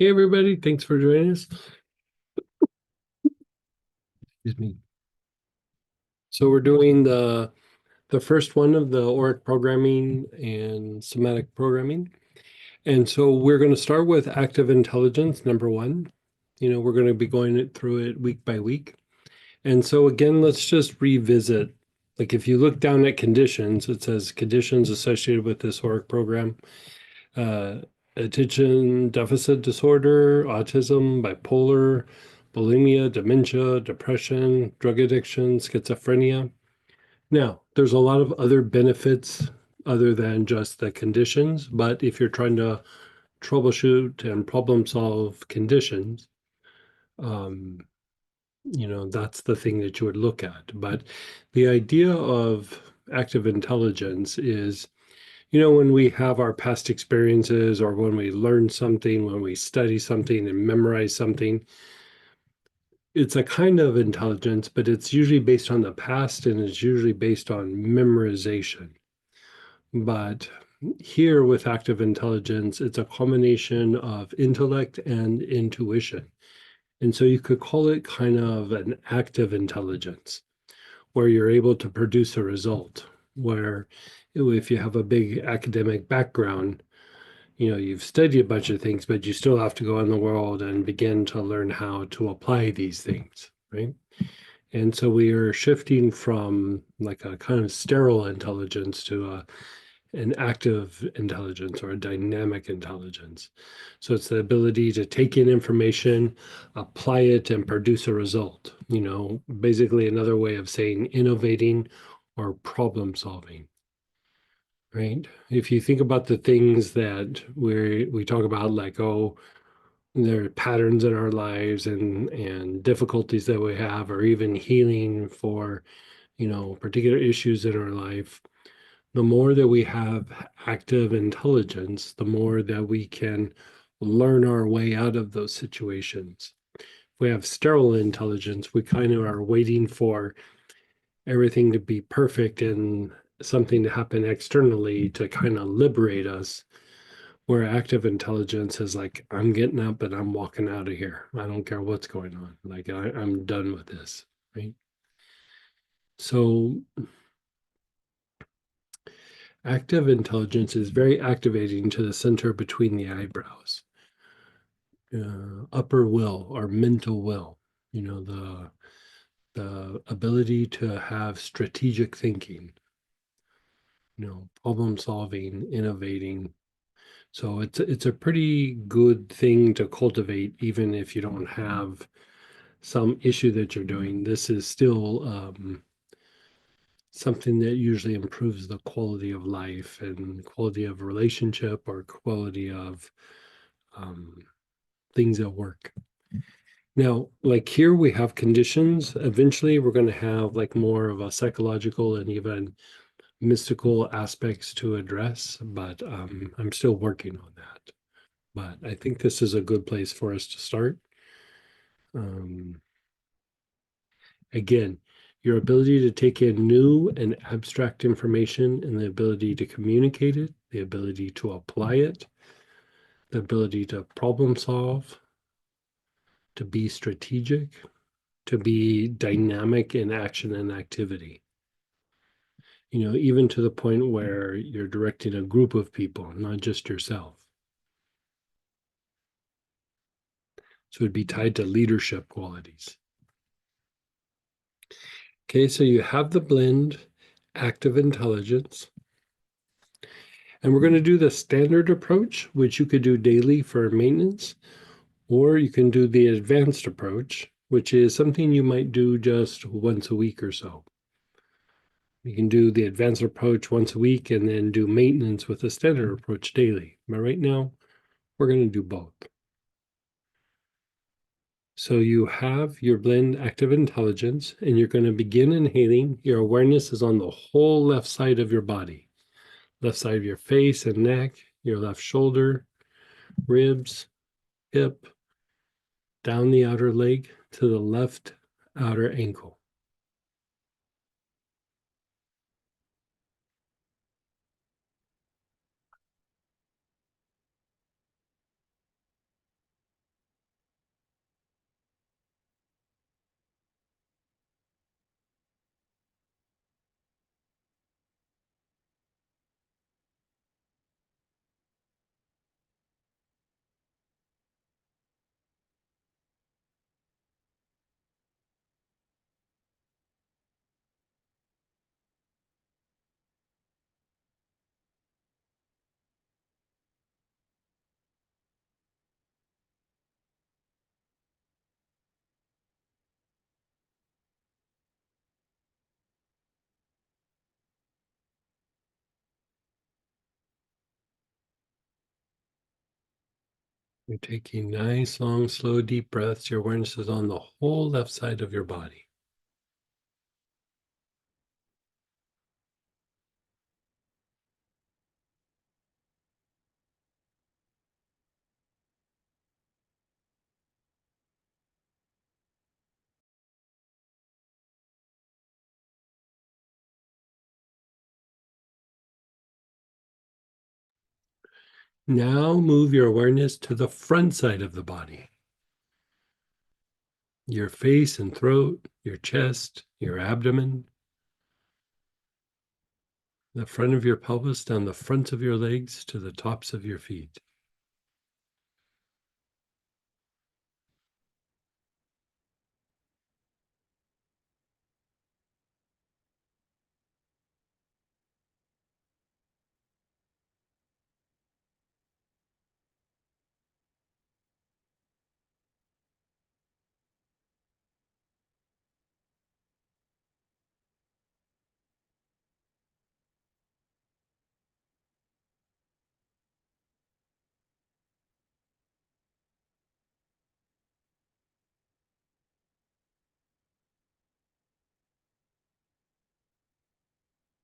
Hey everybody, thanks for joining us. Excuse me. So we're doing the first one of the Auric programming and somatic programming. And so we're going to start with active intelligence, number one. We're going to be going through it week by week. And so again, let's just revisit. Like if you look down at conditions, it says conditions associated with this Auric program. uh, Attention deficit disorder, autism, bipolar, bulimia, dementia, depression, drug addiction, schizophrenia. Now, there's a lot of other benefits other than just the conditions, but if you're trying to troubleshoot and problem solve conditions, um, that's the thing that you would look at. But the idea of active intelligence is when we have our past experiences or when we learn something, when we study something and memorize something, it's a kind of intelligence, but it's usually based on the past and it's usually based on memorization. But here with active intelligence, it's a combination of intellect and intuition. And so you could call it kind of an active intelligence where you're able to produce a result, where if you have a big academic background, you've studied a bunch of things, but you still have to go in the world and begin to learn how to apply these things, right? And so we are shifting from like a kind of sterile intelligence to an active intelligence or a dynamic intelligence. So it's the ability to take in information, apply it, and produce a result. Basically another way of saying innovating or problem solving. Right. If you think about the things that we talk about, like, oh, there are patterns in our lives and difficulties that we have, or even healing for, particular issues in our life, the more that we have active intelligence, the more that we can learn our way out of those situations. If we have sterile intelligence, we kind of are waiting for everything to be perfect and something to happen externally to kind of liberate us. Where active intelligence is like, I'm getting up and I'm walking out of here. I don't care what's going on. Like, I'm done with this. Right. So, active intelligence is very activating to the center between the eyebrows, upper will or mental will, the ability to have strategic thinking, problem solving, innovating. So it's a pretty good thing to cultivate, even if you don't have some issue that you're doing. This is still something that usually improves the quality of life and quality of relationship or quality of um, things at work. Now, like here we have conditions. Eventually, we're going to have like more of a psychological and even mystical aspects to address, but I'm still working on that. But I think this is a good place for us to start. Um, Again, your ability to take in new and abstract information and the ability to communicate it, the ability to apply it, the ability to problem solve, to be strategic, to be dynamic in action and activity. Even to the point where you're directing a group of people, not just yourself. So it'd be tied to leadership qualities. Okay, so you have the blend, active intelligence. And we're going to do the standard approach, which you could do daily for maintenance, or you can do the advanced approach, which is something you might do just once a week or so. You can do the advanced approach once a week and then do maintenance with the standard approach daily. But right now, we're going to do both. So you have your blend active intelligence, and you're going to begin inhaling. Your awareness is on the whole left side of your body, left side of your face and neck, your left shoulder, ribs, hip, down the outer leg to the left outer ankle. You're taking nice, long, slow, deep breaths. Your awareness is on the whole left side of your body. Now move your awareness to the front side of the body. Your face and throat, your chest, your abdomen, the front of your pelvis, down the fronts of your legs to the tops of your feet.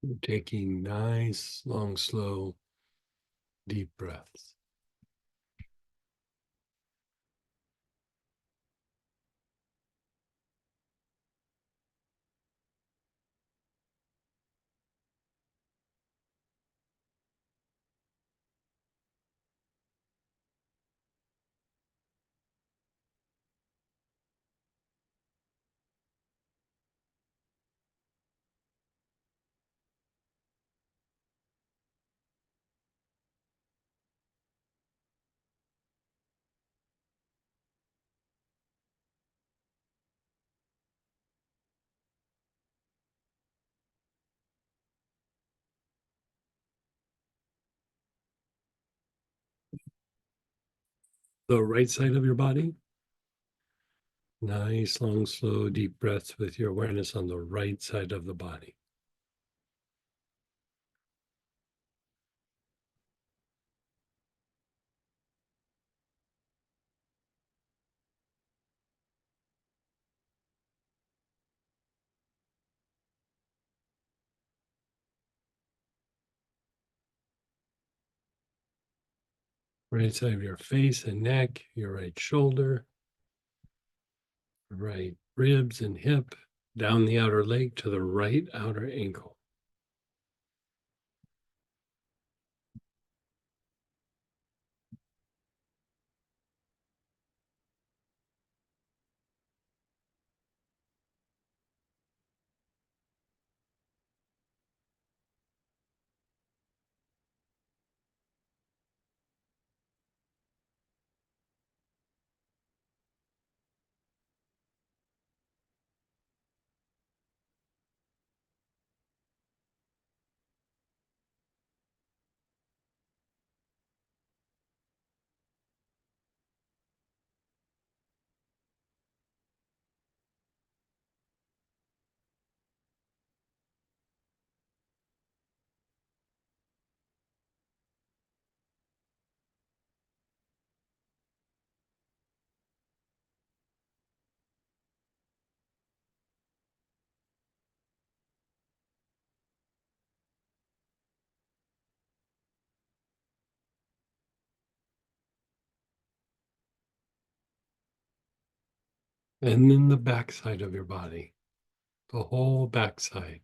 You're taking nice, long, slow, deep breaths. The right side of your body. Nice, long, slow, deep breaths with your awareness on the right side of the body. Right side of your face and neck, your right shoulder, right ribs and hip, down the outer leg to the right outer ankle. And then the back side of your body, the whole back side.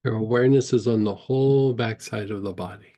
Your awareness is on the whole backside of the body.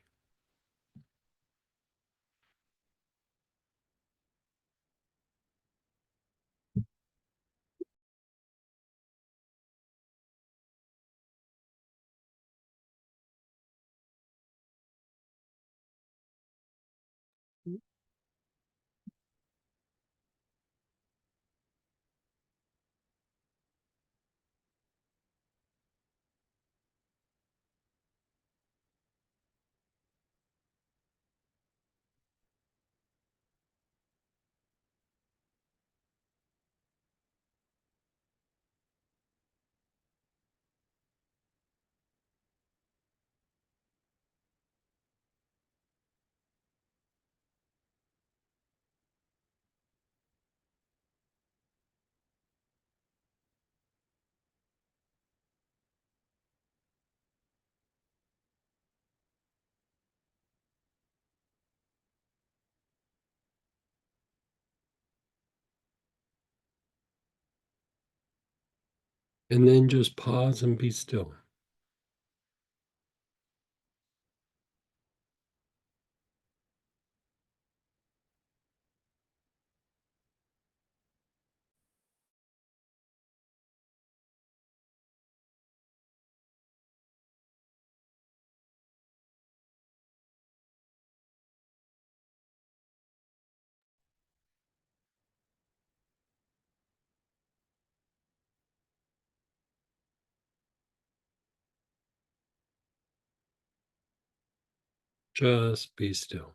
And then just pause and be still. Just be still.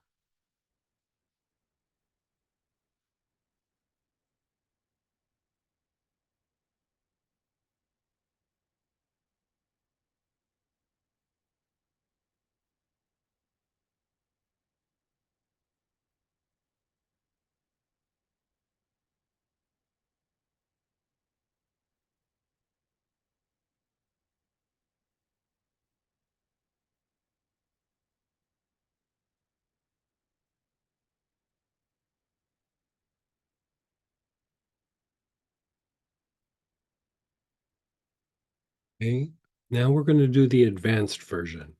Okay. Now we're going to do the advanced version.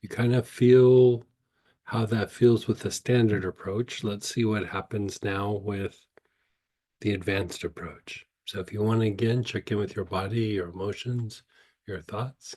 You kind of feel how that feels with the standard approach. Let's see what happens now with the advanced approach. So if you want to again check in with your body, your emotions, your thoughts.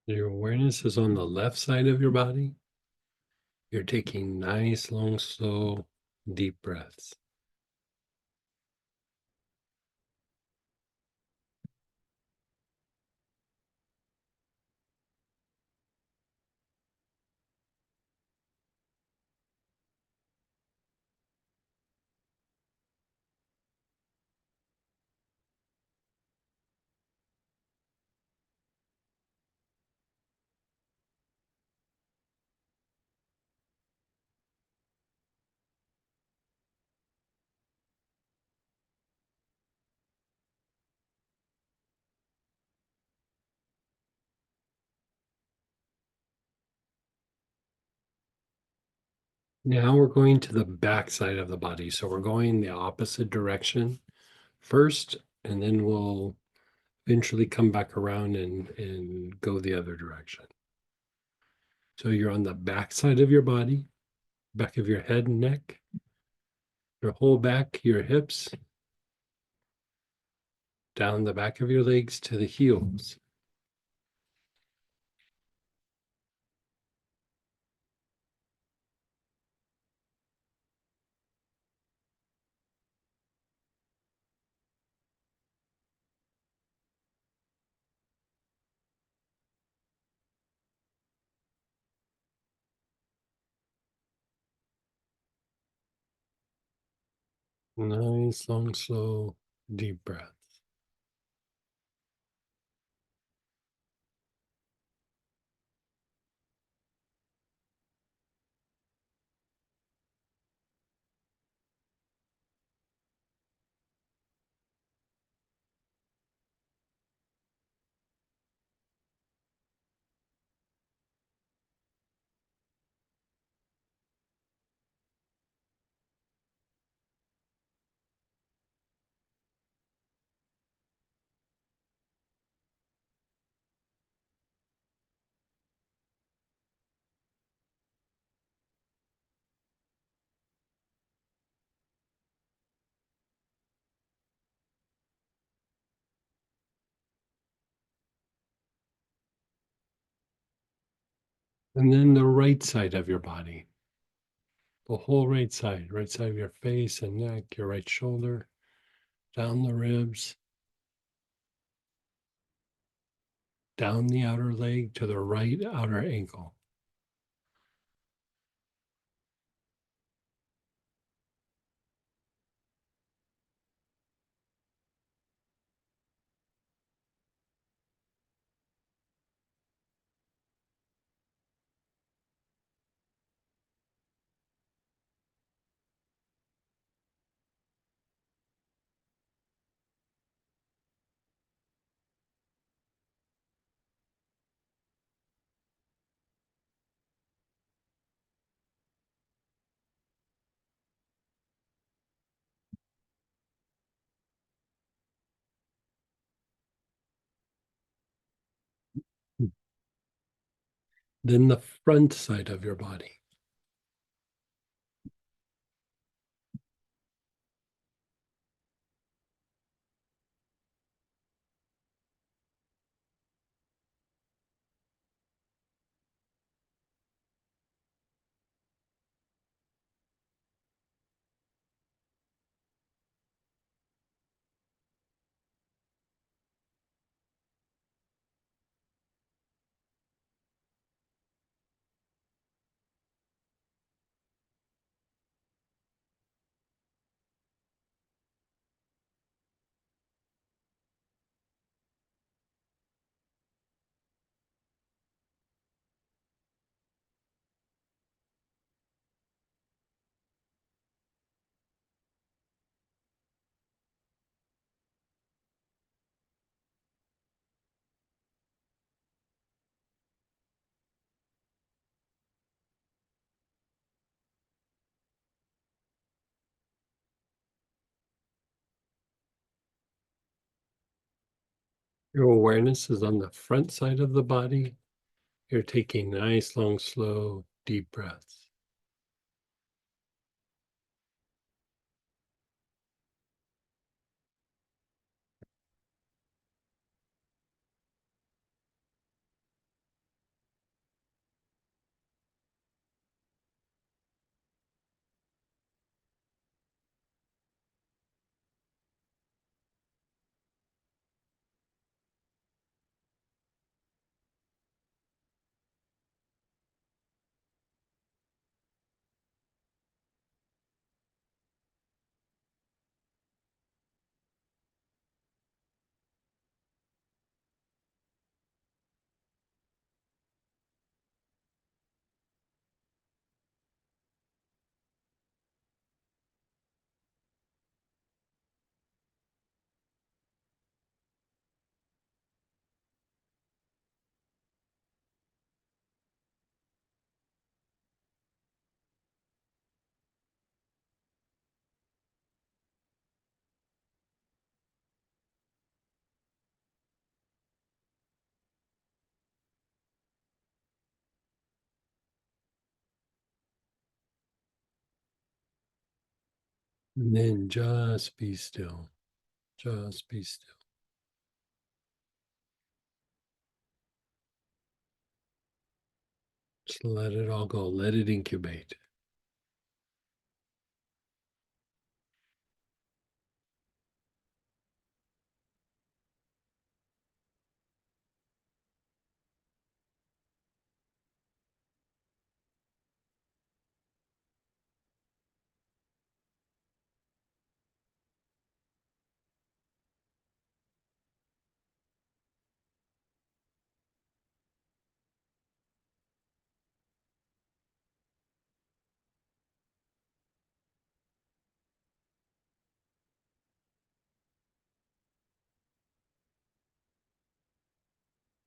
Your awareness is on the left side of your body. You're taking nice, long, slow, deep breaths. Now we're going to the back side of the body. So we're going the opposite direction first, and then we'll eventually come back around and go the other direction. So you're on the back side of your body, back of your head and neck, your whole back, your hips, down the back of your legs to the heels. Nice, long, slow, deep breaths. And then the right side of your body, the whole right side of your face and neck, your right shoulder, down the ribs, down the outer leg to the right outer ankle. Then the front side of your body. Your awareness is on the front side of the body. You're taking nice, long, slow, deep breaths. And then just be still. Just be still. Just let it all go. Let it incubate.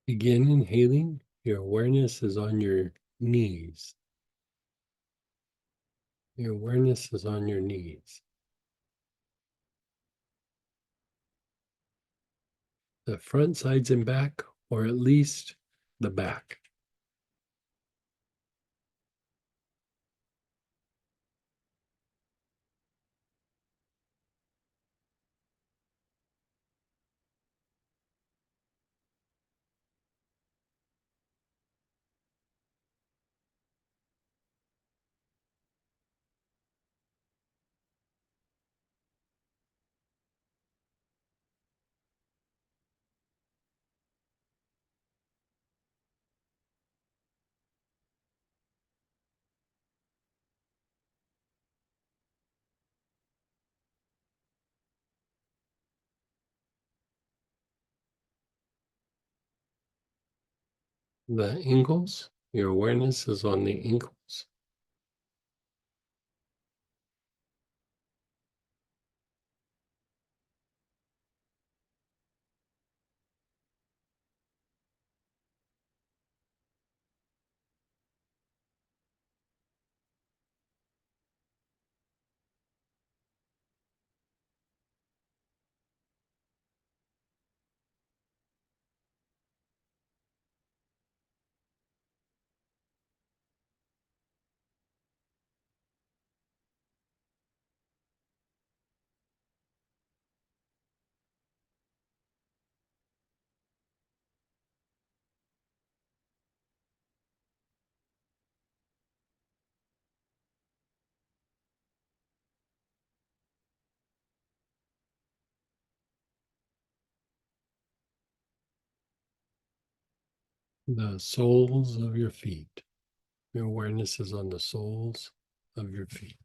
Begin inhaling. Your awareness is on your knees. Your awareness is on your knees. The front, sides, and back, or at least the back. The ankles. Your awareness is on the ankles. The soles of your feet. Your awareness is on the soles of your feet.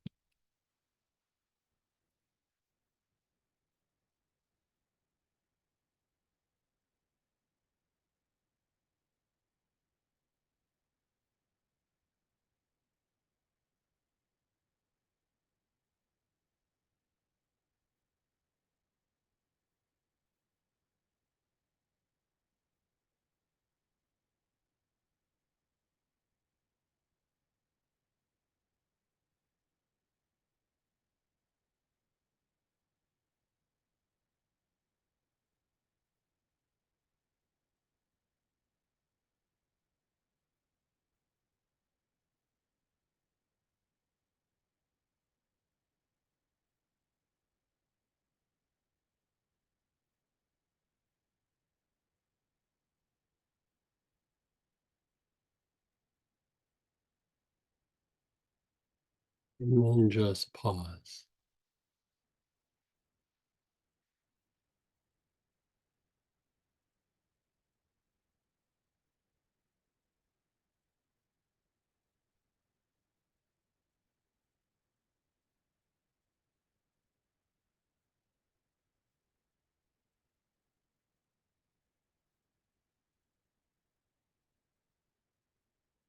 And then just pause.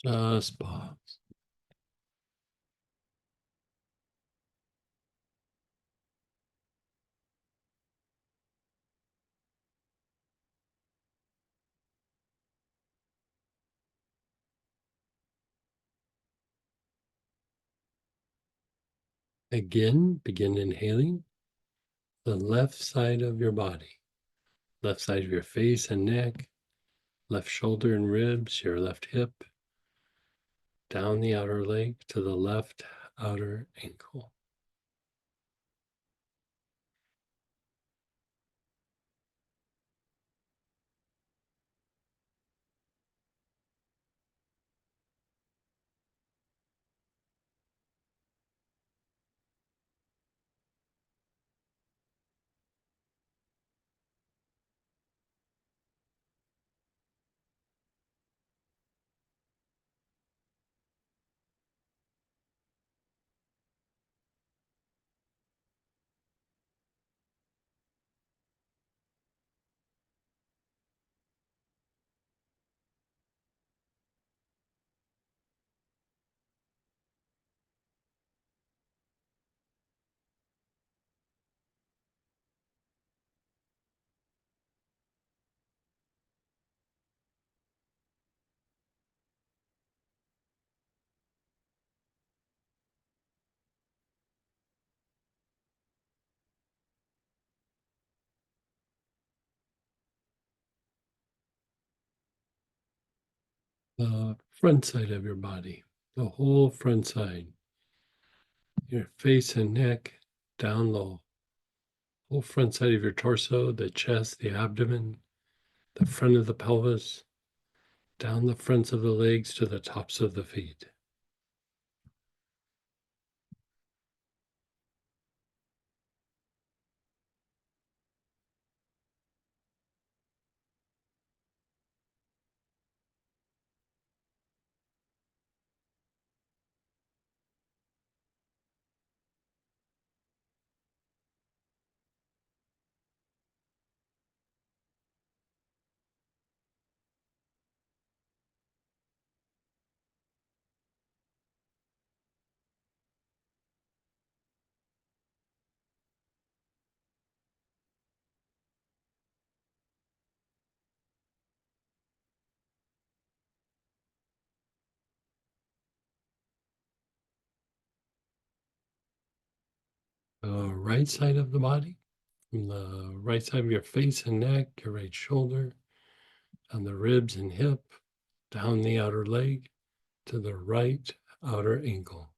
Just pause. Again, begin inhaling the left side of your body, left side of your face and neck, left shoulder and ribs, your left hip, down the outer leg to the left outer ankle. The front side of your body, the whole front side, your face and neck, down the whole front side of your torso, the chest, the abdomen, the front of the pelvis, down the fronts of the legs to the tops of the feet. The right side of the body, from the right side of your face and neck, your right shoulder, on the ribs and hip, down the outer leg to the right outer ankle.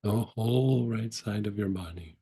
The whole right side of your body.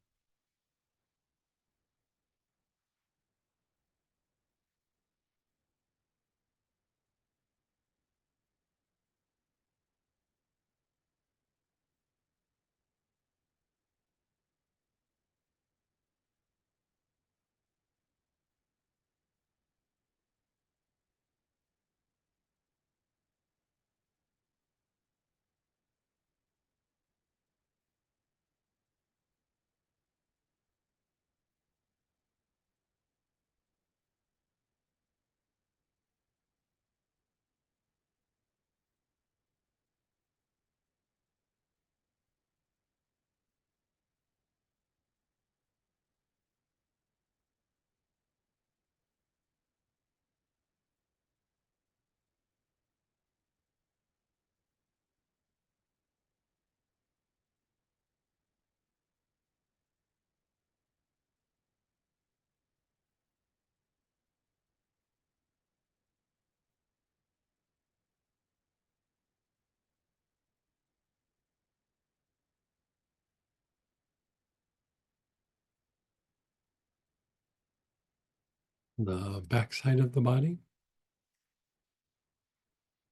The back side of the body,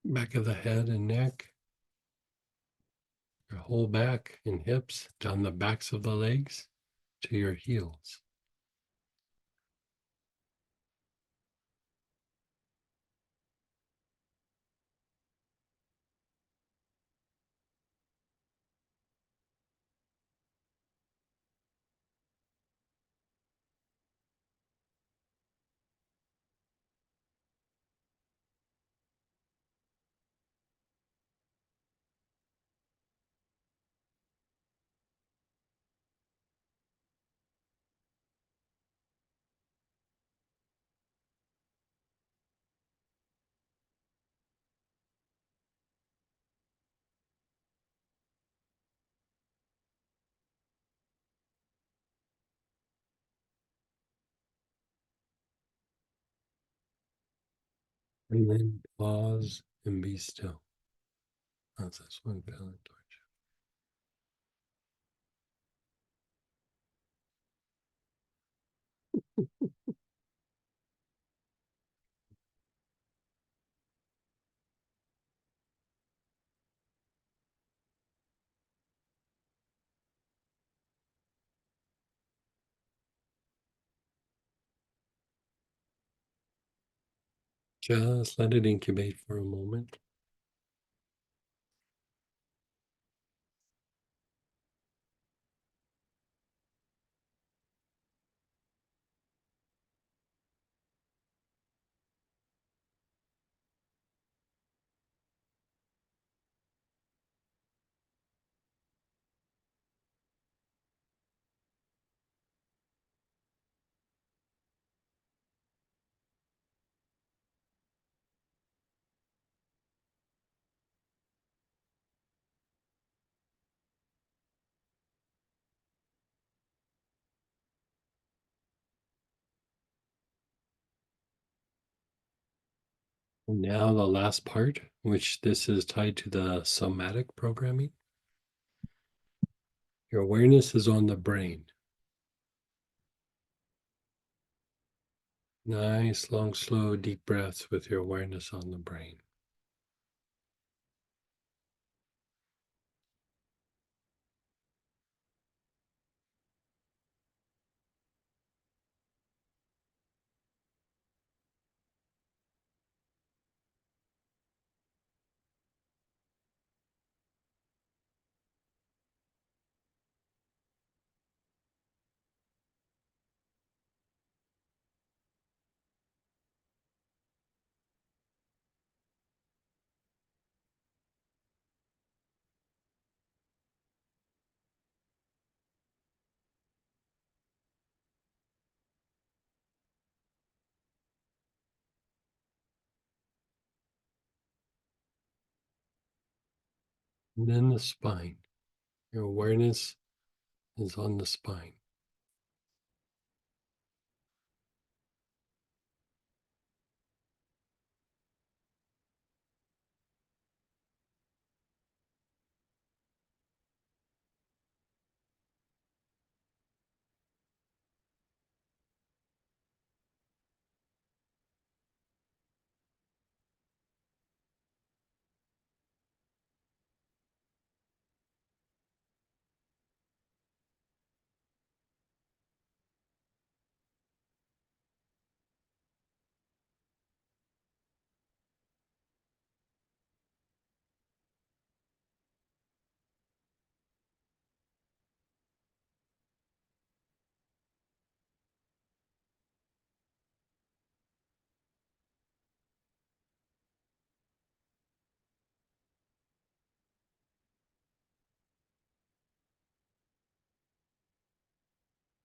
back of the head and neck, your whole back and hips, down the backs of the legs to your heels. And then pause and be still. How's this one feeling towards you? Just let it incubate for a moment. Now the last part, which this is tied to the somatic programming. Your awareness is on the brain. Nice, long, slow, deep breaths with your awareness on the brain. And then the spine. Your awareness is on the spine.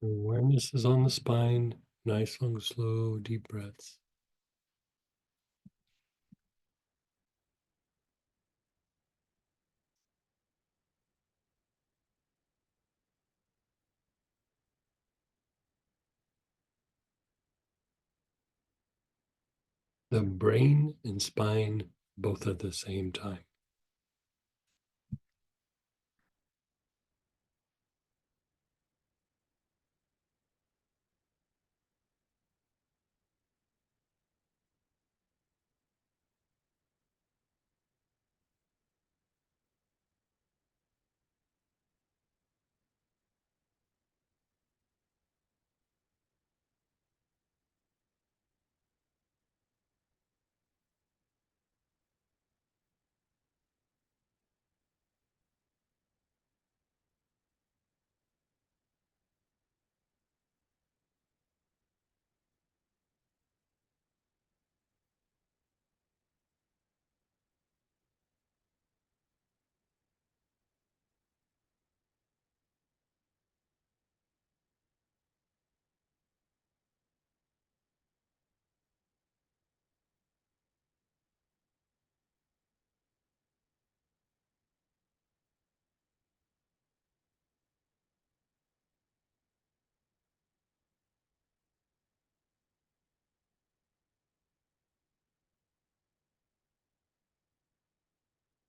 Your awareness is on the spine. Nice, long, slow, deep breaths. The brain and spine both at the same time.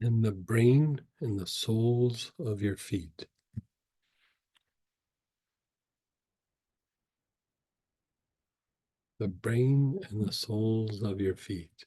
And the brain and the soles of your feet. the brain and the soles of your feet.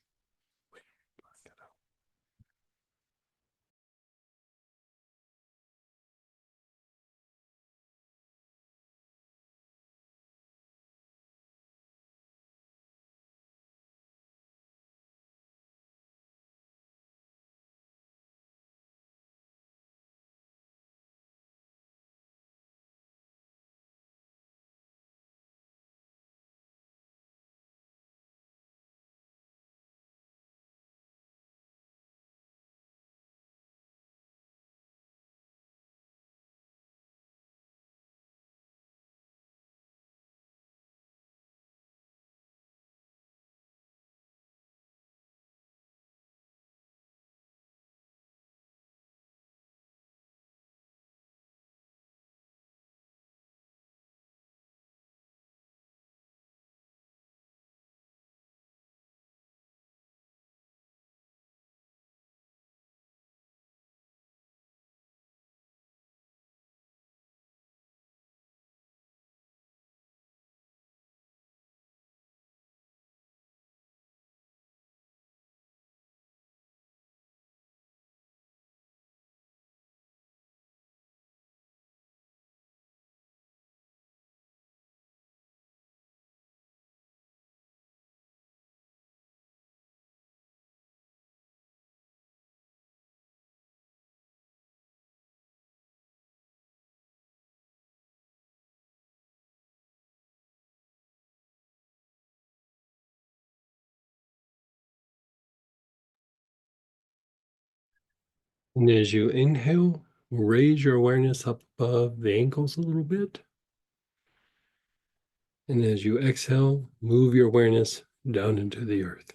And as you inhale, raise your awareness up above the ankles a little bit. And as you exhale, move your awareness down into the earth.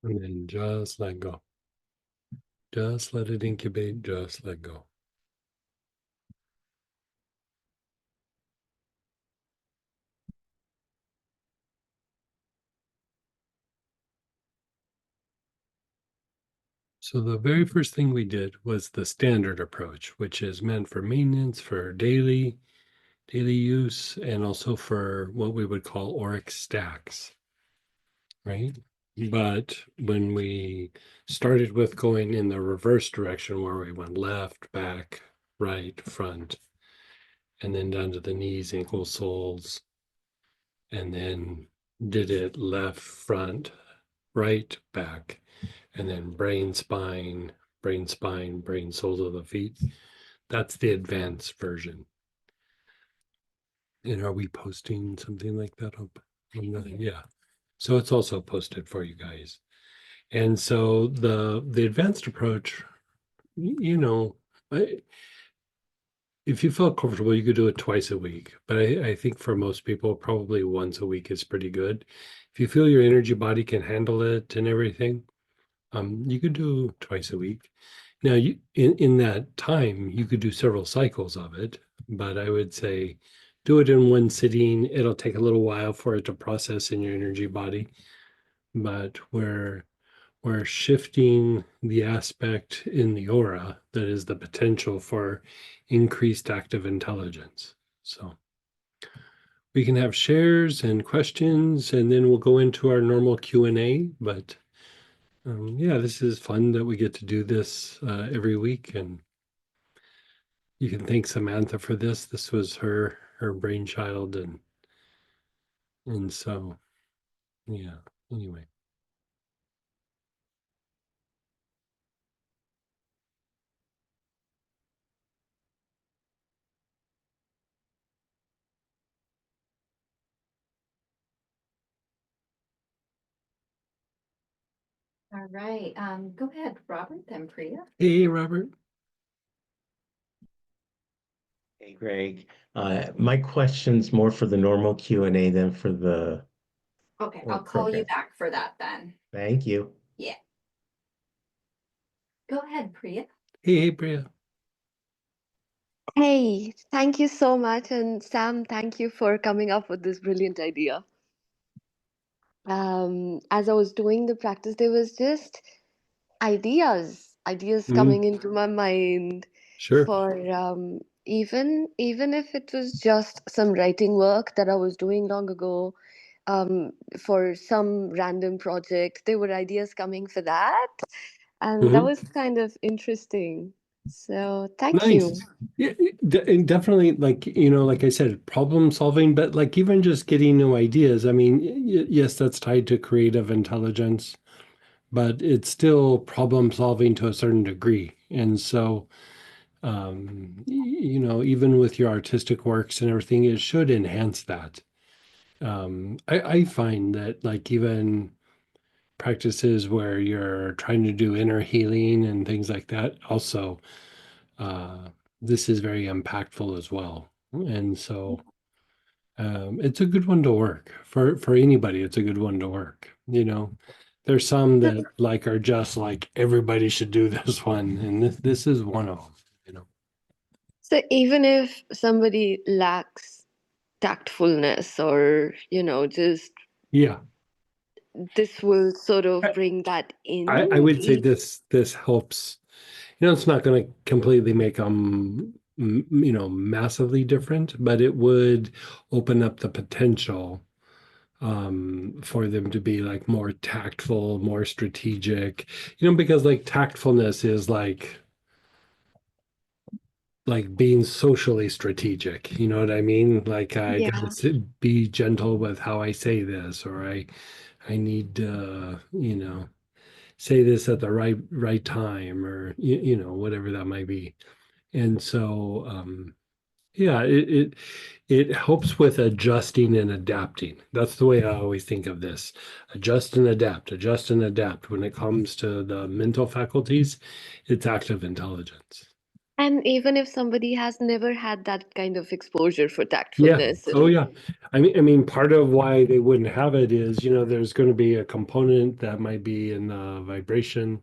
And then just let go. Just let it incubate, just let go. So the very first thing we did was the standard approach, which is meant for maintenance, for daily use, and also for what we would call auric stacks, right? But when we started with going in the reverse direction, where we went left, back, right, front, and then down to the knees, ankles, soles, and then did it left, front, right, back, and then brain, spine, brain, soles of the feet. That's the advanced version. And are we posting something like that up? Yeah. So it's also posted for you guys. And so the advanced approach, you know, if you felt comfortable, you could do it twice a week. But I think for most people, probably once a week is pretty good. If you feel your energy body can handle it and everything, you could do twice a week. Now, in that time, you could do several cycles of it, but I would say do it in one sitting. It'll take a little while for it to process in your energy body, but we're shifting the aspect in the aura that is the potential for increased active intelligence. So we can have shares and questions, and then we'll go into our normal Q&A. But yeah, this is fun that we get to do this every week, and you can thank Samantha for this. This was her brainchild, and so yeah. Anyway. All right. Go ahead, Robert, then Priya. Hey, Robert. Hey, Greg. My question's more for the normal Q&A than for the Okay, I'll work call you program. back for that then. Thank you. Yeah. Go ahead, Priya. Hey, Bria. Hey, thank you so much. And Sam, thank you for coming up with this brilliant idea. As I was doing the practice, there was just ideas coming into my mind Sure. for even if it was just some writing work that I was doing long ago, for some random project, there were ideas coming for that, and that Mhm. was kind of interesting. So thank you. Nice. Yeah, and definitely, like, like I said, problem solving, but like even just getting new ideas. I mean, yes, that's tied to creative intelligence, but it's still problem solving to a certain degree. And so, even with your artistic works and everything, it should enhance that. I find that like even practices where you're trying to do inner healing and things like that, also, uh, this is very impactful as well. And so it's a good one to work for anybody. It's a good one to work. There's some So, that like are just like everybody should do this one, and this is one of them. so even if somebody lacks tactfulness or, just Yeah, this will sort of I, bring that I in. would say this helps. It's not going to completely make them massively different, but it would open up the potential for them to be like more tactful, more strategic, because like tactfulness is like being socially strategic. You know what I mean? Like I gotta Yeah. be gentle with how I say this, or I need to, say this at the right time, or whatever that might be. And so yeah, it helps with adjusting and adapting. That's the way I always think of this. Adjust and adapt, adjust and adapt. When it comes to the mental faculties, it's active intelligence. And even if somebody has never had that kind of exposure for Yeah. tactfulness Oh, and yeah. I mean, part of why they wouldn't have it is, there's going to be a component that might be in the vibration,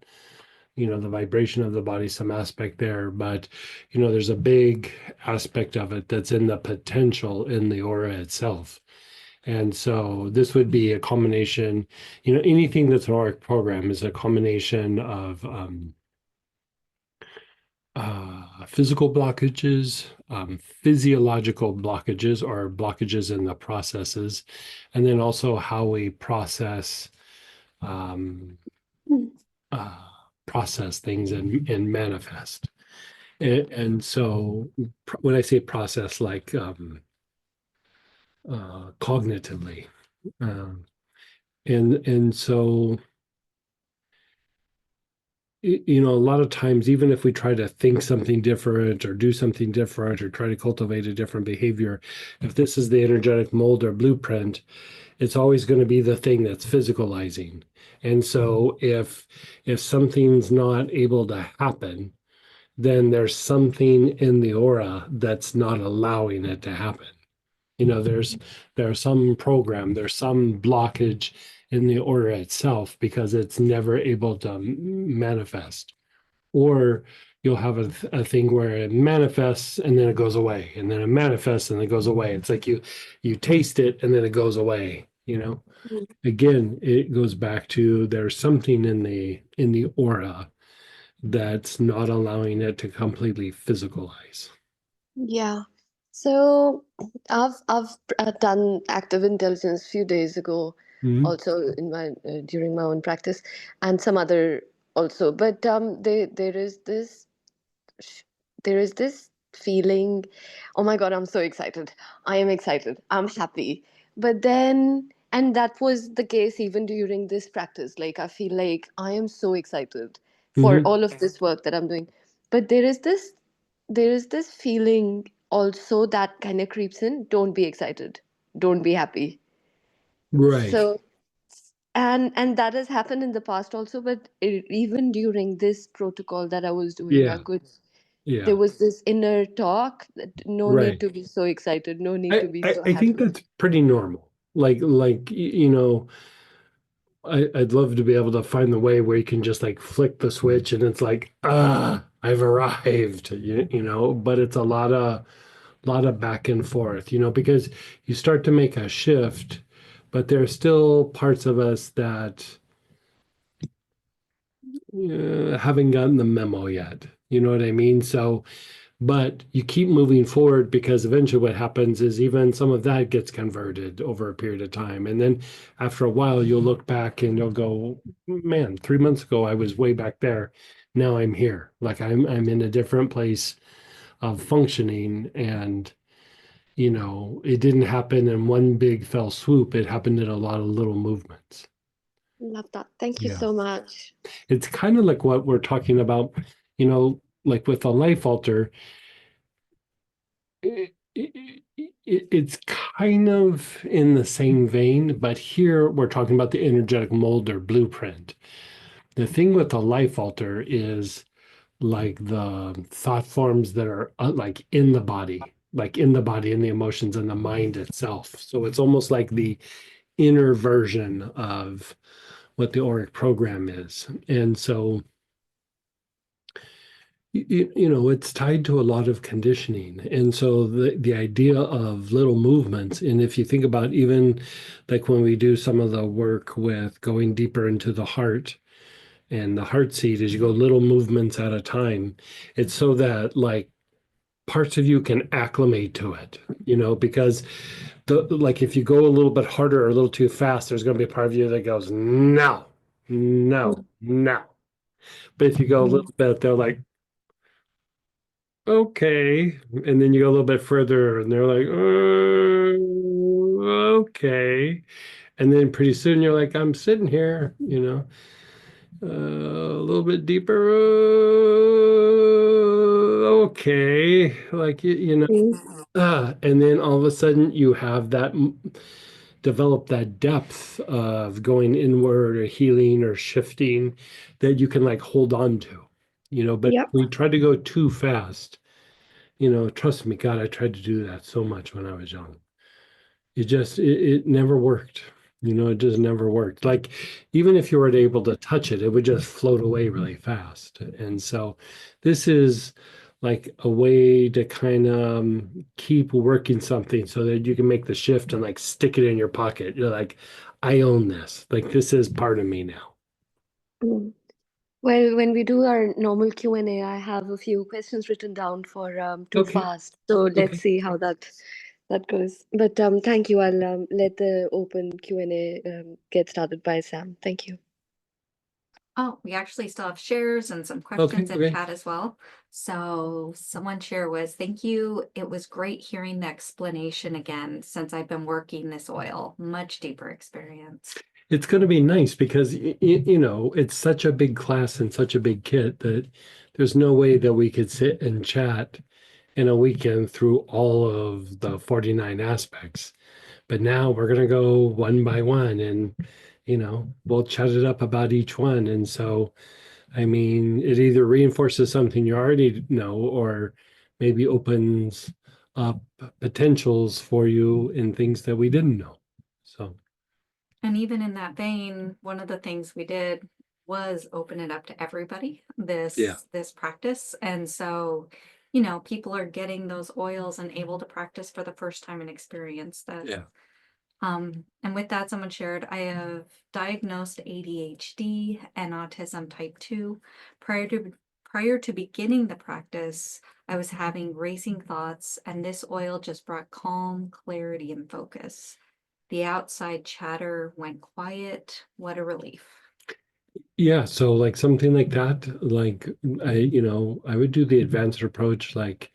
the vibration of the body, some aspect there, but there's a big aspect of it that's in the potential in the aura itself. And so this would be a combination, anything that's an Auric program is a combination of physical blockages, physiological blockages, or blockages in the processes, and then also how we um, uh, process things and manifest. And so when I say process, like cognitively, um, and so a lot of times, even if we try to think something different or do something different or try to cultivate a different behavior, if this is the energetic mold or blueprint, it's always going to be the thing that's physicalizing. And so if something's not able to happen, then there's something in the aura that's not allowing it to happen. There's some program, there's some blockage in the aura itself because it's never able to manifest. Or you'll have a thing where it manifests and then it goes away, and then it manifests and it goes away. It's like you taste it and then it goes away. you know. Mm. Again, it goes back to there's something in the aura that's not allowing it to completely physicalize. Yeah. So I've done active intelligence few days ago, Mhm. also in my during my own practice, and some other also. But sh- there is this feeling. Oh my God, I'm so excited. I am excited. I'm happy. But then, and that was the case even during this practice. Like I feel like I am so excited for Mhm. all of this work that I'm doing. But there is this feeling also that kind of creeps in. Don't be excited. Don't be happy. Right. So and that has happened in the past also, but even during this protocol that I was doing, I Yeah. could there Yeah. was this inner talk that no need Right. to be so excited, no need I, to be I, so I think happy. that's pretty normal. You know, I'd love to be able to find the way where you can just like flick the switch and it's like, I've arrived, you know, but it's a lot of back and forth, you know, because you start to make a shift, but there's still parts of us that haven't gotten the memo yet. You know what I mean? So, but you keep moving forward because eventually what happens is even some of that gets converted over a period of time. And then after a while, you'll look back and you'll go, man, 3 months ago, I was way back there. Now I'm here. Like I'm in a different place of functioning. And, you know, it didn't happen in one big fell swoop. It happened in a lot of little movements. Love that. Thank you Yeah. so much. It's kind of like what we're talking about, you know, like with a life alter, it's kind of in the same vein, but here we're talking about the energetic mold or blueprint. The thing with the life alter is like the thought forms that are like in the body, in the emotions and the mind itself. So it's almost like the inner version of what the auric program is. And so you know, it's tied to a lot of conditioning. And so the idea of little movements, and if you think about even like when we do some of the work with going deeper into the heart and the heart seat, as you go little movements at a time, it's so that like parts of you can acclimate to it, you know, because like if you go a little bit harder or a little too fast, there's going to be a part of you that goes, no, no, no. But if you go a little bit, they're like, okay. And then you go a little bit further and they're like, okay. And then pretty soon you're like, I'm sitting here, you know, a little bit deeper. Okay. Like, you know, Mm. and then all of a sudden you have that develop that depth of going inward or healing or shifting that you can like hold on to, you know, but Yep. we try to go too fast. You know, trust me, God, I tried to do that so much when I was young. It never worked. You know, it just never worked. Like even if you were able to touch it, it would just float away really fast. And so this is like a way to kind of keep working something so that you can make the shift and like stick it in your pocket. You're like, I own this. Like this is part of me now. Mm. Well, when we do our normal Q&A, I have a few questions written down for too Okay. fast. So let's Okay. see how that goes. But thank you. I'll let the open Q&A get started by Sam. Thank you. Oh, we actually still have shares and some Okay. questions in Okay. chat as well. So someone share was, thank you. It was great hearing the explanation again since I've been working this oil. Much deeper experience. It's going to be nice because you know it's such a big class and such a big kit that there's no way that we could sit and chat in a weekend through all of the 49 aspects. But now we're going to go one by one and you know we'll chat it up about each one. And so I mean it either reinforces something you already know or maybe opens up potentials for you in things that we didn't know. So And even in that vein, one of the things we did was open it up to everybody, yeah. this practice. And so, you know, people are getting those oils and able to practice for the first time and experience that Yeah. And with that, someone shared, I have diagnosed ADHD and autism type 2. Prior to beginning the practice, I was having racing thoughts, and this oil just brought calm, clarity, and focus. The outside chatter went quiet. What a relief. Yeah, so like something like that, like I would do the advanced approach like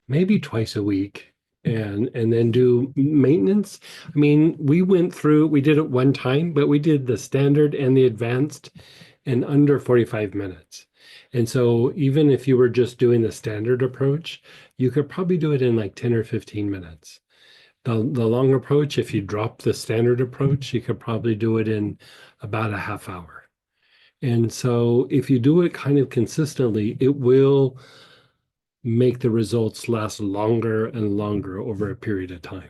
maybe twice a week and then do maintenance. I mean, we did it one time, but we did the standard and the advanced in under 45 minutes. And so even if you were just doing the standard approach, you could probably do it in like 10 or 15 minutes. The long approach, if you drop the standard approach, you could probably do it in about a half hour. And so if you do it kind of consistently, it will make the results last longer and longer over a period of time.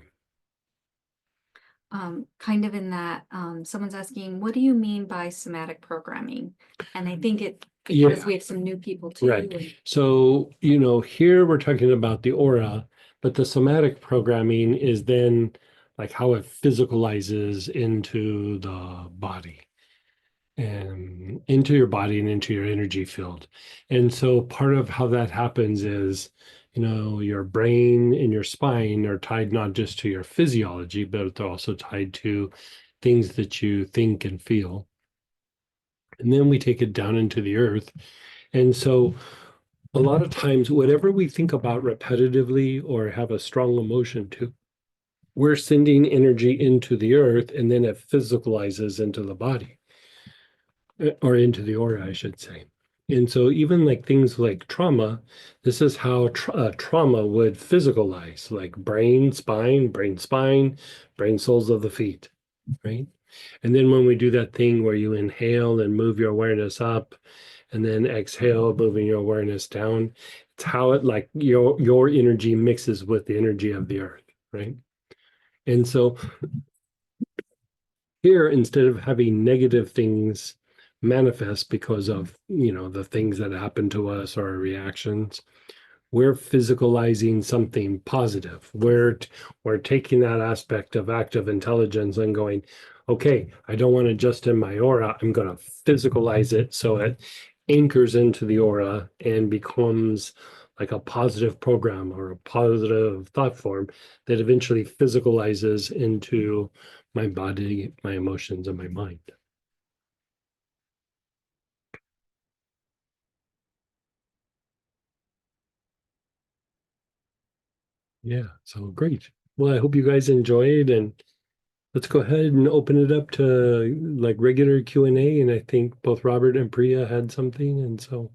Kind of in that, someone's asking, what do you mean by somatic programming? And I think it, because Yeah. we have some new people too. Right. and- So, here we're talking about the aura, but the somatic programming is then like how it physicalizes into the body and into your body and into your energy field. And so part of how that happens is, your brain and your spine are tied not just to your physiology, but they're also tied to things that you think and feel. And then we take it down into the earth. And so a lot of times, whatever we think about repetitively or have a strong emotion to, we're sending energy into the earth and then it physicalizes into the body. Or into the aura, I should say. And so even like things like trauma, this is how trauma would physicalize, like brain, spine, brain soles of the feet, right? And then when we do that thing where you inhale and move your awareness up, and then exhale, moving your awareness down, it's how it like your energy mixes with the energy of the earth, right? And so here, instead of having negative things manifest because of, the things that happen to us or our reactions, we're physicalizing something positive. We're taking that aspect of active intelligence and going, okay, I don't want it just in my aura. I'm going to physicalize it so it anchors into the aura and becomes like a positive program or a positive thought form that eventually physicalizes into my body, my emotions, and my mind. Yeah, so great. Well, I hope you guys enjoyed, and let's go ahead and open it up to like regular Q&A. And I think both Robert and Priya had something, and so